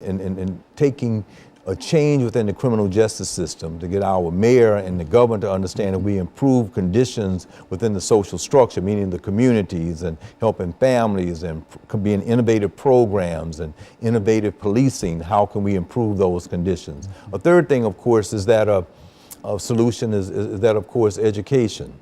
and taking a change within the criminal justice system to get our mayor and the government to understand that we improve conditions within the social structure, meaning the communities, and helping families, and being innovative programs and innovative policing. How can we improve those conditions? A third thing, of course, is that a solution is that, of course, education.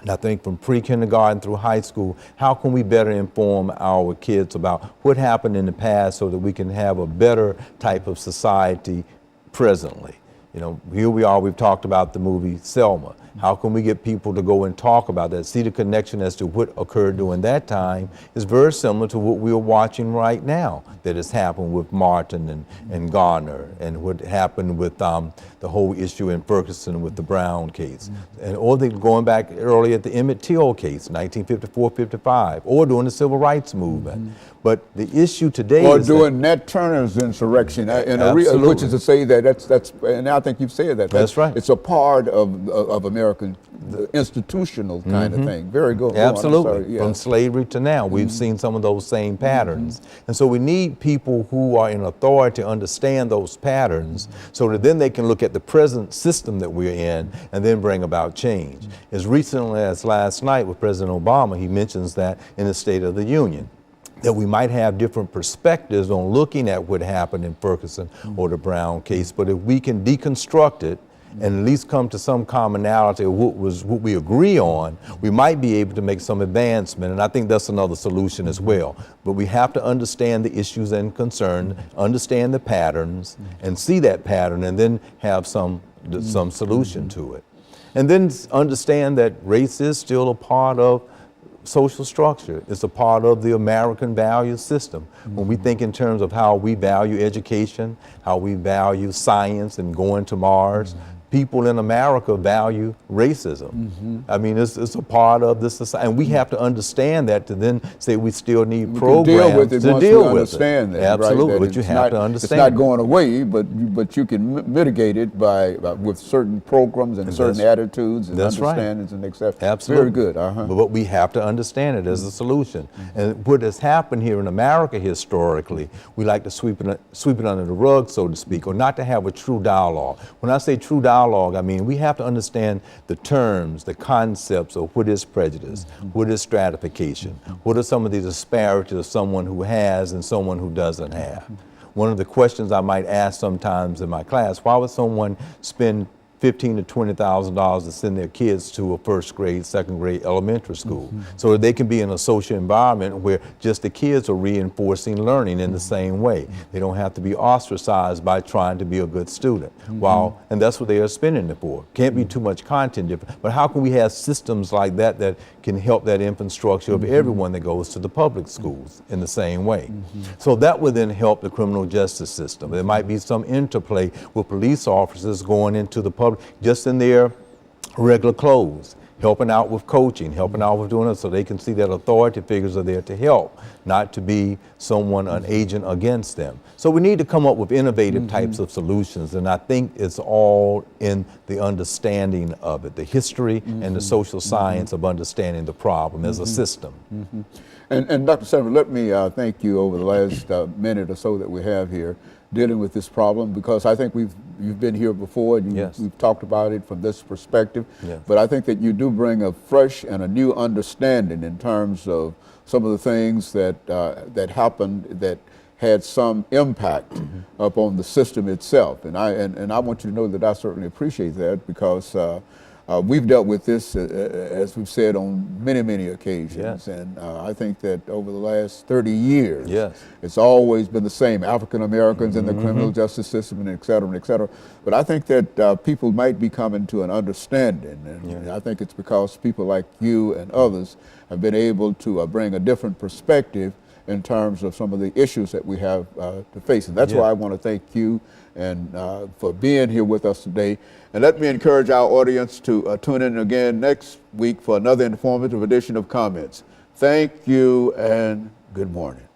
And I think from pre-kindergarten through high school, how can we better inform our kids about what happened in the past so that we can have a better type of society presently? You know, here we are, we've talked about the movie Selma. How can we get people to go and talk about that, see the connection as to what occurred during that time is very similar to what we're watching right now that has happened with Martin and Garner, and what happened with the whole issue in Ferguson with the Brown case. And or they going back early at the Emmett Till case, 1954-55, or during the Civil Rights Movement. But the issue today or is during Nat Turner's insurrection, which is to say that that's and I think you've said that. That's right. It's a part of American institutional kind of thing. Very good. Absolutely. From slavery to now, we've seen some of those same patterns. And so we need people who are in authority to understand those patterns so that then they can look at the present system that we're in and then bring about change. As recently as last night with President Obama, he mentions that in the State of the Union, that we might have different perspectives on looking at what happened in Ferguson or the Brown case, but if we can deconstruct it and at least come to some commonality of what we agree on, we might be able to make some advancement, and I think that's another solution as well. But we have to understand the issues and concern, understand the patterns, and see that pattern, and then have some solution to it. And then understand that race is still a part of social structure. It's a part of the American value system. When we think in terms of how we value education, how we value science and going to Mars, people in America value racism. I mean, it's a part of this society, and we have to understand that to then say we still need programs to deal with it. Absolutely, but you have to understand. It's not going away, but you can mitigate it with certain programs and certain attitudes and understandings and acceptance. Absolutely. Very good. But we have to understand it as a solution. And what has happened here in America historically, we like to sweep it under the rug, so to speak, or not to have a true dialogue. When I say true dialogue, I mean, we have to understand the terms, the concepts of what is prejudice, what is stratification, what are some of the disparities of someone who has and someone who doesn't have. One of the questions I might ask sometimes in my class, why would someone spend $15,000 to $20,000 to send their kids to a first grade, second grade elementary school so that they can be in a social environment where just the kids are reinforcing learning in the same way. They don't have to be ostracized by trying to be a good student. And that's what they are spending it for. Can't be too much content different. But how can we have systems like that that can help that infrastructure of everyone that goes to the public schools in the same way? So that would then help the criminal justice system. There might be some interplay with police officers going into the public just in their regular clothes, helping out with coaching, helping out with doing it so they can see that authority figures are there to help, not to be someone, an agent against them. So we need to come up with innovative types of solutions, and I think it's all in the understanding of it, the history and the social science of understanding the problem as a system. And Dr. Sanford, let me thank you over the last minute or so that we have here dealing with this problem, because I think you've been here before and we've talked about it from this perspective, but I think that you do bring a fresh and a new understanding in terms of some of the things that that happened that had some impact upon the system itself. And I want you to know that I certainly appreciate that, because we've dealt with this, as we've said, on many occasions. And I think that over the last 30 years, it's always been the same, African Americans in the criminal justice system, and et cetera, and et cetera. But I think that people might be coming to an understanding. And I think it's because people like you and others have been able to bring a different perspective in terms of some of the issues that we have to face. And that's why I want to thank you and for being here with us today. And let me encourage our audience to tune in again next week for another informative edition of Comments. Thank you and good morning.